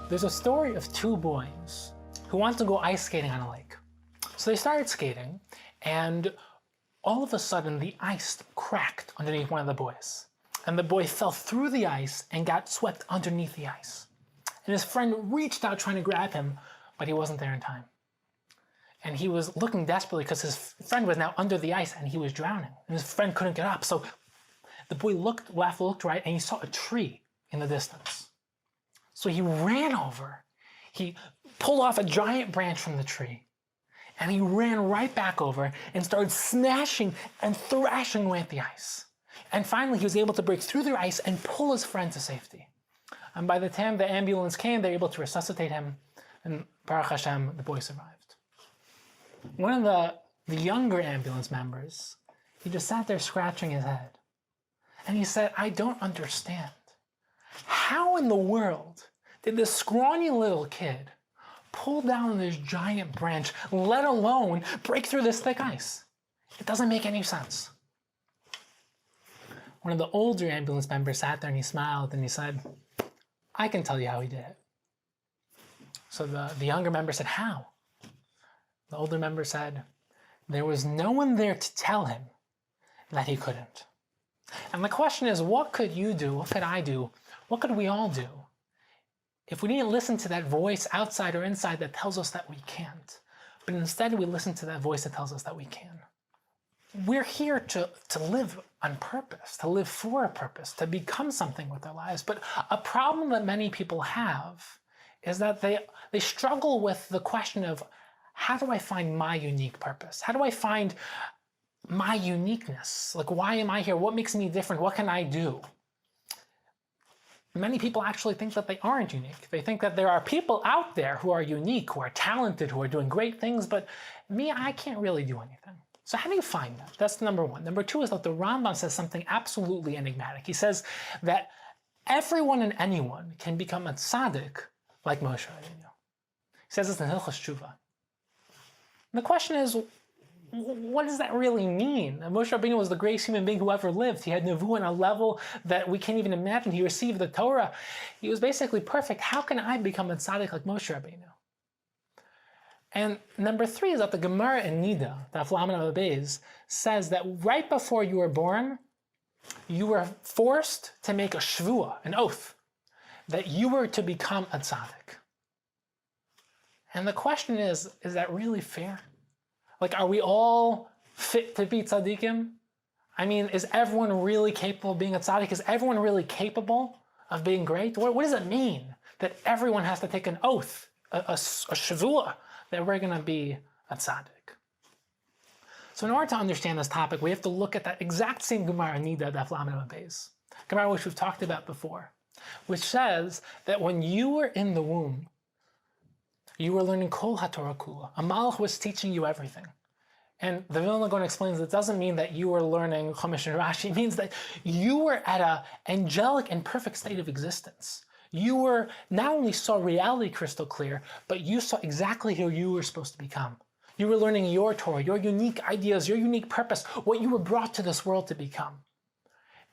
There's a story of two boys who wanted to go ice skating on a lake. So they started skating, and all of a sudden the ice cracked underneath one of the boys. And the boy fell through the ice and got swept underneath the ice. And his friend reached out trying to grab him, but he wasn't there in time. And he was looking desperately because his friend was now under the ice and he was drowning. And his friend couldn't get up. So the boy looked left, looked right, and he saw a tree in the distance. So he ran over. He pulled off a giant branch from the tree. And he ran right back over and started smashing and thrashing away at the ice. And finally, he was able to break through the ice and pull his friend to safety. And by the time the ambulance came, they were able to resuscitate him. And Baruch Hashem, the boy survived. One of the younger ambulance members, he just sat there scratching his head. And he said, I don't understand. How in the world did this scrawny little kid pull down this giant branch, let alone break through this thick ice? It doesn't make any sense. One of the older ambulance members sat there and he smiled and he said, I can tell you how he did it. So the younger member said, how? The older member said, there was no one there to tell him that he couldn't. And the question is, what could you do? What could I do? What could we all do if we didn't listen to that voice outside or inside that tells us that we can't, but instead we listen to that voice that tells us that we can? We're here to live on purpose, to live for a purpose, to become something with our lives. But a problem that many people have is that they struggle with the question of, how do I find my unique purpose? How do I find my uniqueness? Like, why am I here? What makes me different? What can I do? Many people actually think that they aren't unique. They think that there are people out there who are unique, who are talented, who are doing great things, but me, I can't really do anything. So how do you find that? That's number one. Number two is that the Rambam says something absolutely enigmatic. He says that everyone and anyone can become a tzaddik like Moshe Rabbeinu. He says this in Hilchos Tshuva. And the question is, what does that really mean? Moshe Rabbeinu was the greatest human being who ever lived. He had nevuah on a level that we can't even imagine. He received the Torah. He was basically perfect. How can I become a tzaddik like Moshe Rabbeinu? And number three is that the Gemara in Nida, the Aflamin of Beis, says that right before you were born, you were forced to make a shvuah, an oath, that you were to become a tzaddik. And the question is that really fair? Like, are we all fit to be tzaddikim? I mean, is everyone really capable of being a tzaddik? Is everyone really capable of being great? What does it mean that everyone has to take an oath, a shavua, that we're going to be a tzaddik? So in order to understand this topic, we have to look at that exact same Gemara Nida, the Aflamin of Beis, Gemara which we've talked about before, which says that when you were in the womb, you were learning Kol HaTorah Kula. A Malach was teaching you everything. And the Vilna Gaon explains it doesn't mean that you were learning Chumash and Rashi. It means that you were at an angelic and perfect state of existence. You were not only saw reality crystal clear, but you saw exactly who you were supposed to become. You were learning your Torah, your unique ideas, your unique purpose, what you were brought to this world to become.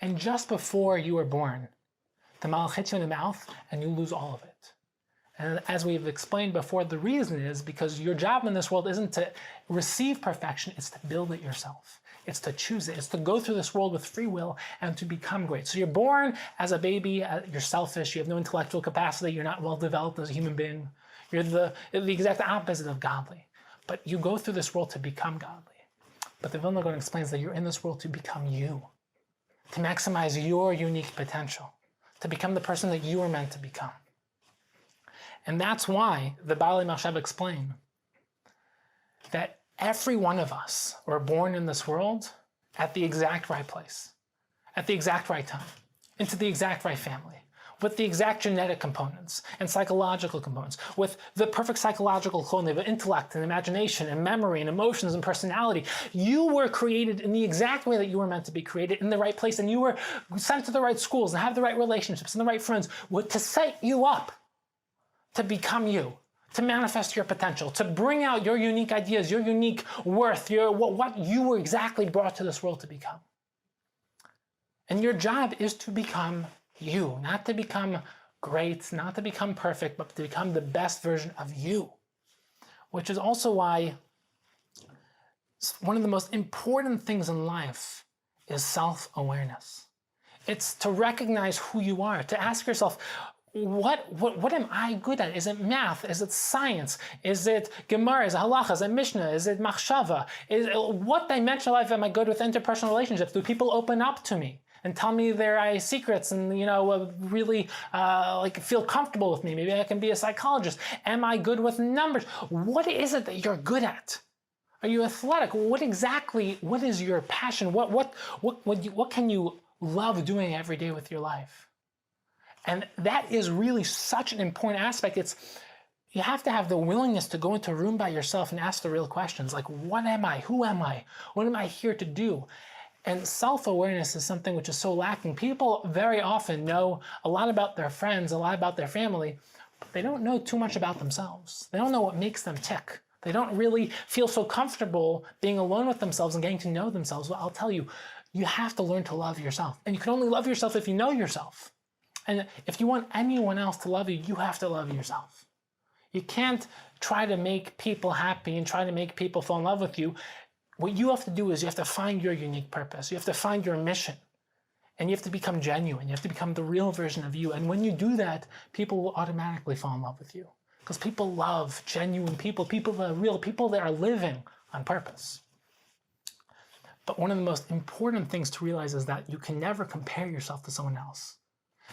And just before you were born, the Malach hits you in the mouth and you lose all of it. And as we've explained before, the reason is because your job in this world isn't to receive perfection, it's to build it yourself. It's to choose it. It's to go through this world with free will and to become great. So you're born as a baby, you're selfish, you have no intellectual capacity, you're not well developed as a human being. You're the exact opposite of godly. But you go through this world to become godly. But the Vilna Gaon explains that you're in this world to become you, to maximize your unique potential, to become the person that you were meant to become. And that's why the Baalei Machshav explain that every one of us were born in this world at the exact right place, at the exact right time, into the exact right family, with the exact genetic components and psychological components, with the perfect psychological clothing of intellect and imagination and memory and emotions and personality. You were created in the exact way that you were meant to be created, in the right place, and you were sent to the right schools and have the right relationships and the right friends to set you up to become you, to manifest your potential, to bring out your unique ideas, your unique worth, what you were exactly brought to this world to become. And your job is to become you, not to become great, not to become perfect, but to become the best version of you. Which is also why one of the most important things in life is self-awareness. It's to recognize who you are, to ask yourself, what am I good at? Is it math? Is it science? Is it Gemara? Is it Halacha? Is it Mishnah? Is it Machshava? What dimension of life am I good with interpersonal relationships? Do people open up to me and tell me their secrets and really feel comfortable with me? Maybe I can be a psychologist. Am I good with numbers? What is it that you're good at? Are you athletic? What is your passion? What can you love doing every day with your life? And that is really such an important aspect. You have to have the willingness to go into a room by yourself and ask the real questions, like, what am I? Who am I? What am I here to do? And self-awareness is something which is so lacking. People very often know a lot about their friends, a lot about their family, but they don't know too much about themselves. They don't know what makes them tick. They don't really feel so comfortable being alone with themselves and getting to know themselves. Well, I'll tell you, you have to learn to love yourself. And you can only love yourself if you know yourself. And if you want anyone else to love you, you have to love yourself. You can't try to make people happy and try to make people fall in love with you. What you have to do is you have to find your unique purpose. You have to find your mission. And you have to become genuine. You have to become the real version of you. And when you do that, people will automatically fall in love with you. Because people love genuine people, people that are real, people that are living on purpose. But one of the most important things to realize is that you can never compare yourself to someone else.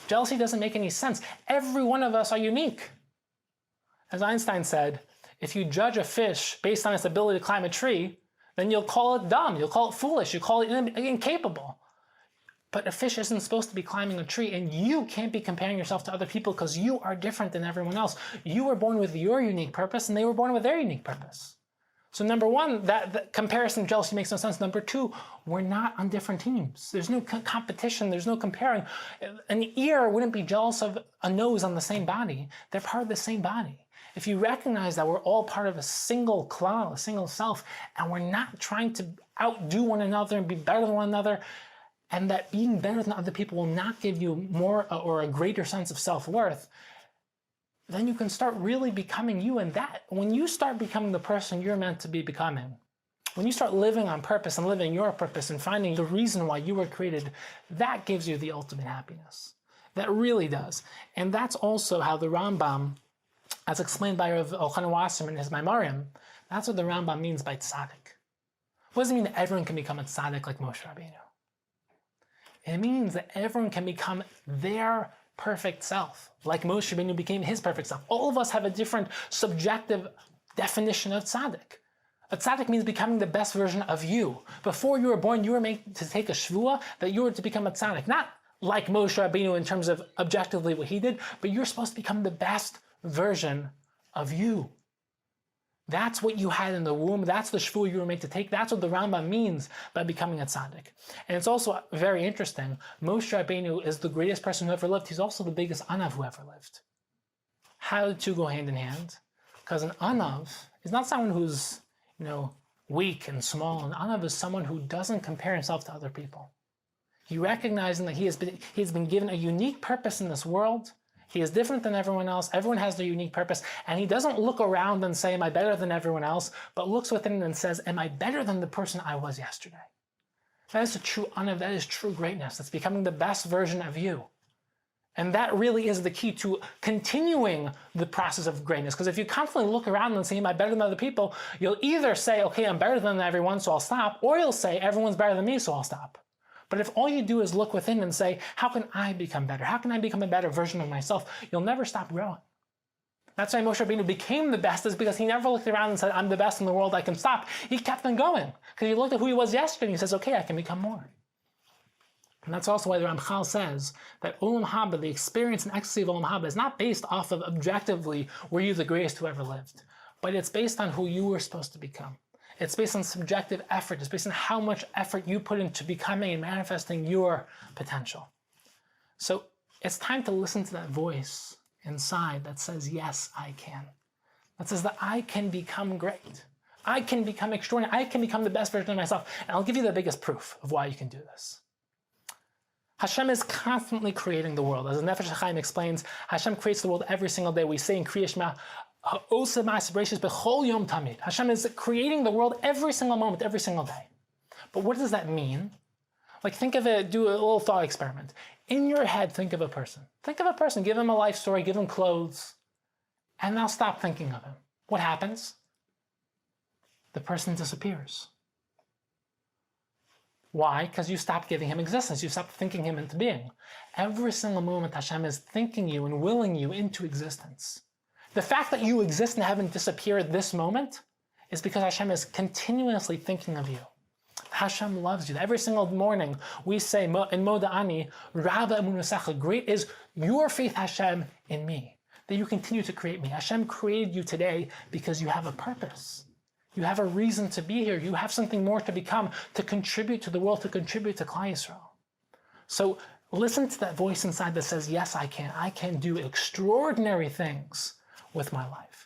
Jealousy doesn't make any sense. Every one of us are unique. As Einstein said, if you judge a fish based on its ability to climb a tree, then you'll call it dumb, you'll call it foolish, you'll call it incapable. But a fish isn't supposed to be climbing a tree, and you can't be comparing yourself to other people because you are different than everyone else. You were born with your unique purpose, and they were born with their unique purpose. So number one, that comparison jealousy makes no sense. Number two, we're not on different teams. There's no competition, there's no comparing. An ear wouldn't be jealous of a nose on the same body. They're part of the same body. If you recognize that we're all part of a single klal, a single self, and we're not trying to outdo one another and be better than one another, and that being better than other people will not give you more or a greater sense of self-worth, then you can start really becoming you. And that, when you start becoming the person you're meant to be becoming, when you start living on purpose and living your purpose and finding the reason why you were created, that gives you the ultimate happiness. That really does. And that's also how the Rambam, as explained by Rav Elchanan Wasserman in his Maimarim, that's what the Rambam means by tzaddik. What does it mean that everyone can become a tzaddik like Moshe Rabbeinu? It means that everyone can become their perfect self, like Moshe Rabbeinu became his perfect self. All of us have a different subjective definition of tzaddik. A tzaddik means becoming the best version of you. Before you were born, you were made to take a shvuah that you were to become a tzaddik. Not like Moshe Rabbeinu in terms of objectively what he did, but you're supposed to become the best version of you. That's what you had in the womb. That's the shvuah you were made to take. That's what the Rambam means by becoming a tzaddik. And it's also very interesting. Moshe Rabbeinu is the greatest person who ever lived. He's also the biggest anav who ever lived. How the two go hand in hand? Because an anav is not someone who's, weak and small. An anav is someone who doesn't compare himself to other people. He recognizes that he has been given a unique purpose in this world. He is different than everyone else. Everyone has their unique purpose. And he doesn't look around and say, am I better than everyone else? But looks within and says, am I better than the person I was yesterday? That is a true anav. That is true greatness. That's becoming the best version of you. And that really is the key to continuing the process of greatness. Because if you constantly look around and say, am I better than other people? You'll either say, okay, I'm better than everyone, so I'll stop. Or you'll say, everyone's better than me, so I'll stop. But if all you do is look within and say, how can I become better? How can I become a better version of myself? You'll never stop growing. That's why Moshe Rabbeinu became the best, is because he never looked around and said, I'm the best in the world, I can stop. He kept on going. Because he looked at who he was yesterday and he says, okay, I can become more. And that's also why the Ramchal says that Olam Haba, the experience and ecstasy of Olam Haba, is not based off of objectively, were you the greatest who ever lived? But it's based on who you were supposed to become. It's based on subjective effort. It's based on how much effort you put into becoming and manifesting your potential. So it's time to listen to that voice inside that says, yes, I can. That says that I can become great. I can become extraordinary. I can become the best version of myself. And I'll give you the biggest proof of why you can do this. Hashem is constantly creating the world. As the Nefesh HaChaim explains, Hashem creates the world every single day. We say in Kriya Shema, Hashem is creating the world every single moment, every single day. But what does that mean? Like, think of it, do a little thought experiment. In your head, think of a person. Think of a person, give him a life story, give him clothes, and now stop thinking of him. What happens? The person disappears. Why? Because you stopped giving him existence. You stopped thinking him into being. Every single moment, Hashem is thinking you and willing you into existence. The fact that you exist and haven't disappeared this moment is because Hashem is continuously thinking of you. Hashem loves you. Every single morning we say, in Moda'ani, Rabba Emunasecha, great is your faith, Hashem, in me. That you continue to create me. Hashem created you today because you have a purpose. You have a reason to be here. You have something more to become, to contribute to the world, to contribute to Klal Yisrael. So listen to that voice inside that says, yes, I can. I can do extraordinary things with my life.